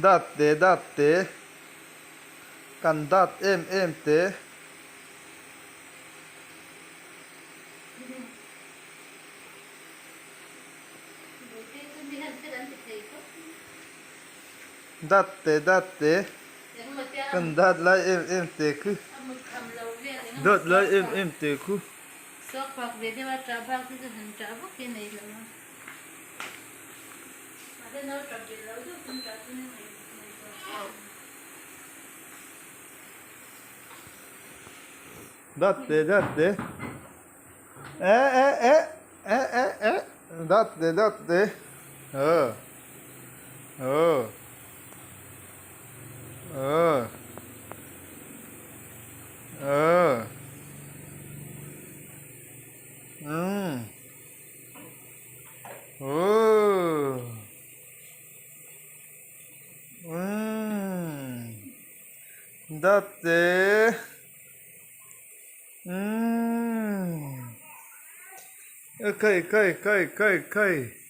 datte kan dat em te datte kan dat lai em te khu dot lai em te khu Sok pak về đi vào trả bạc thì mình trả bạc cái này là mà thế nó trả tiền lâu chứ không trả cái này. datte datte ờ ờ ờ ờ ừ datte kai